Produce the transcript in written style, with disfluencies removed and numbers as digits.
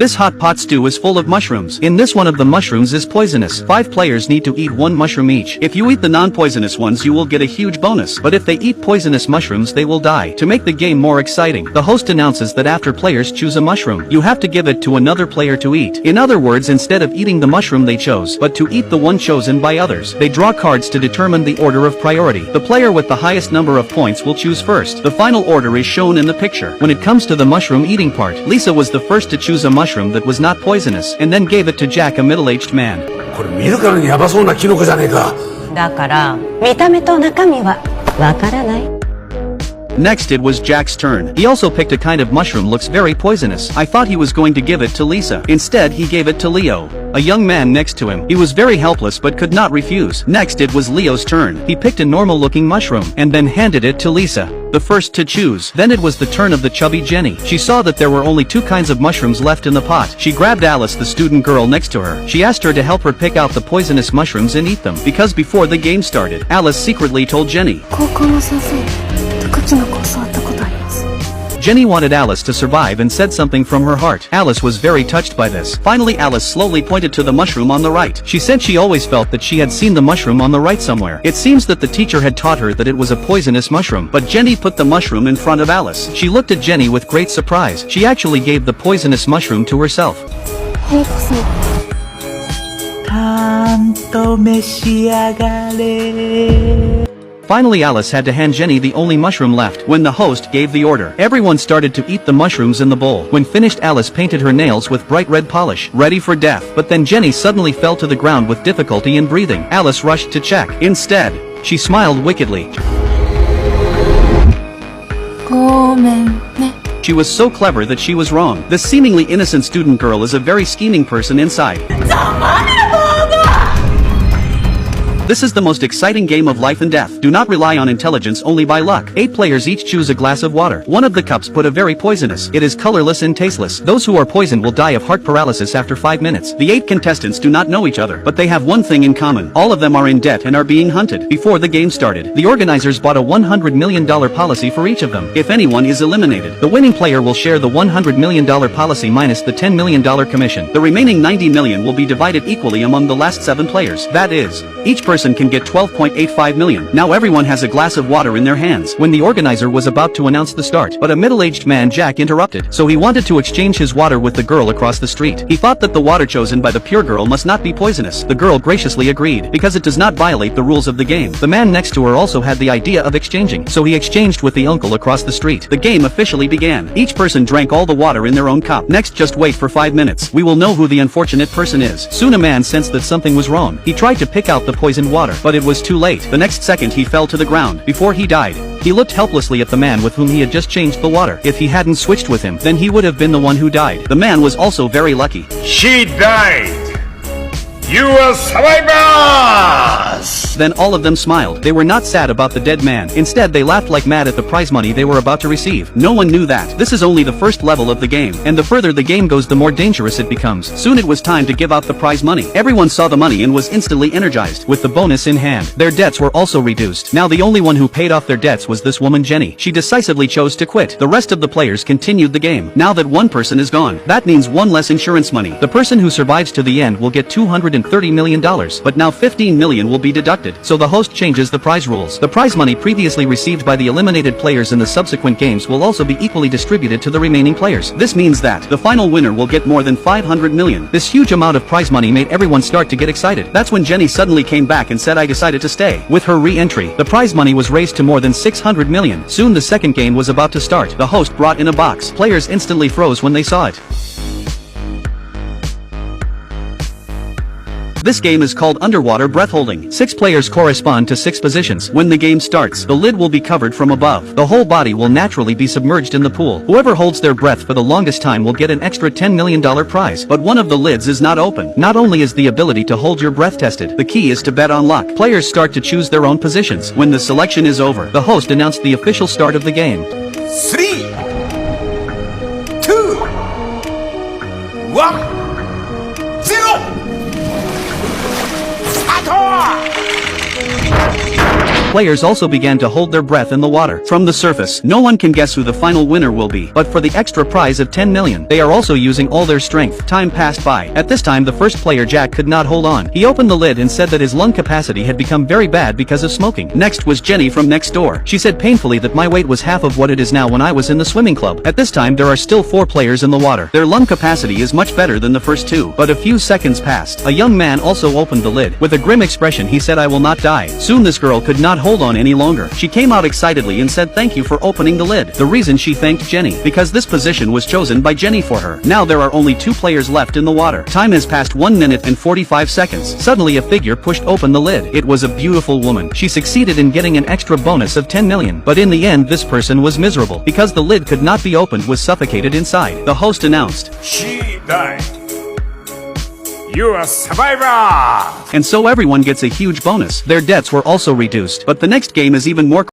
This hot pot stew is full of mushrooms. In this one of the mushrooms is poisonous. 5 players need to eat 1 mushroom each. If you eat the non-poisonous ones you will get a huge bonus, but if they eat poisonous mushrooms they will die. To make the game more exciting, the host announces that after players choose a mushroom, you have to give it to another player to eat. In other words, instead of eating the mushroom they chose, but to eat the one chosen by others. They draw cards to determine the order of priority. The player with the highest number of points will choose first. The final order is shown in the picture. When it comes to the mushroom eating part, Lisa was the first to choose a mushroom that was not poisonous, and then gave it to Jack, a middle-aged man. これ見るからにヤバそうなキノコじゃねえか。だから見た目と中身はわからない。 Next it was Jack's turn. He also picked a kind of mushroom looks very poisonous. I thought he was going to give it to Lisa. Instead he gave it to Leo, a young man next to him. He was very helpless but could not refuse. Next it was Leo's turn. He picked a normal looking mushroom, and then handed it to Lisa, the first to choose. Then it was the turn of the chubby Jenny. She saw that there were only 2 kinds of mushrooms left in the pot. She grabbed Alice, the student girl next to her. She asked her to help her pick out the poisonous mushrooms and eat them, because before the game started, Alice secretly told Jenny. Jenny wanted Alice to survive and said something from her heart. Alice was very touched by this. Finally Alice slowly pointed to the mushroom on the right. She said she always felt that she had seen the mushroom on the right somewhere. It seems that the teacher had taught her that it was a poisonous mushroom, but Jenny put the mushroom in front of Alice. She looked at Jenny with great surprise. She actually gave the poisonous mushroom to herself. Finally Alice had to hand Jenny the only mushroom left. When the host gave the order, everyone started to eat the mushrooms in the bowl. When finished, Alice painted her nails with bright red polish, ready for death. But then Jenny suddenly fell to the ground with difficulty in breathing. Alice rushed to check. Instead, she smiled wickedly. She was so clever that she was wrong. This seemingly innocent student girl is a very scheming person inside. This is the most exciting game of life and death. Do not rely on intelligence, only by luck. 8 players each choose a glass of water. One of the cups put a very poisonous. It is colorless and tasteless. Those who are poisoned will die of heart paralysis after 5 minutes. The 8 contestants do not know each other, but they have one thing in common. All of them are in debt and are being hunted. Before the game started, the organizers bought a $100 million policy for each of them. If anyone is eliminated, the winning player will share the $100 million policy minus the $10 million commission. The remaining $90 million will be divided equally among the last 7 players. That is, each person can get $12.85 million. Now everyone has a glass of water in their hands. When the organizer was about to announce the start, but a middle-aged man, Jack, interrupted. So he wanted to exchange his water with the girl across the street. He thought that the water chosen by the pure girl must not be poisonous. The girl graciously agreed, because it does not violate the rules of the game. The man next to her also had the idea of exchanging, so he exchanged with the uncle across the street. The game officially began. Each person drank all the water in their own cup. Next, just wait for 5 minutes. We will know who the unfortunate person is. Soon a man sensed that something was wrong. He tried to pick out the poisoned water, but it was too late. The next second he fell to the ground. Before he died, he looked helplessly at the man with whom he had just changed the water. If he hadn't switched with him, then he would have been the one who died. The man was also very lucky. She died. You are survivors! Then all of them smiled. They were not sad about the dead man. Instead they laughed like mad at the prize money they were about to receive. No one knew that. This is only the first level of the game, and the further the game goes the more dangerous it becomes. Soon it was time to give out the prize money. Everyone saw the money and was instantly energized. With the bonus in hand, their debts were also reduced. Now the only one who paid off their debts was this woman Jenny. She decisively chose to quit. The rest of the players continued the game. Now that one person is gone, that means 1 less insurance money. The person who survives to the end will get $230 million, but now $15 million will be deducted, so the host changes the prize rules. The prize money previously received by the eliminated players in the subsequent games will also be equally distributed to the remaining players. This means that the final winner will get more than $500 million. This huge amount of prize money made everyone start to get excited. That's when Jenny suddenly came back and said, "I decided to stay." With her re-entry, the prize money was raised to more than $600 million. Soon the second game was about to start. The host brought in a box. Players instantly froze when they saw it. This game is called underwater breath holding. 6 players correspond to 6 positions. When the game starts, the lid will be covered from above. The whole body will naturally be submerged in the pool. Whoever holds their breath for the longest time will get an extra $10 million prize. But one of the lids is not open. Not only is the ability to hold your breath tested, the key is to bet on luck. Players start to choose their own positions. When the selection is over, the host announced the official start of the game. 3, 2, 1, 0! Players also began to hold their breath in the water. From the surface, no one can guess who the final winner will be. But for the extra prize of 10 million, they are also using all their strength. Time passed by. At this time the first player Jack could not hold on. He opened the lid and said that his lung capacity had become very bad because of smoking. Next was Jenny from next door. She said painfully that my weight was half of what it is now when I was in the swimming club. At this time there are still 4 players in the water. Their lung capacity is much better than the first 2. But a few seconds passed. A young man also opened the lid. With a grim expression he said, "I will not die." Soon this girl could not hold on any longer. She came out excitedly and said thank you for opening the lid. The reason she thanked Jenny, because this position was chosen by Jenny for her. Now there are only 2 players left in the water. Time has passed 1 minute and 45 seconds. Suddenly a figure pushed open the lid. It was a beautiful woman. She succeeded in getting an extra bonus of 10 million. But in the end this person was miserable, because the lid could not be opened, was suffocated inside. The host announced, She died. You are a survivor! and so everyone gets a huge bonus. Their debts were also reduced. But the next game is even more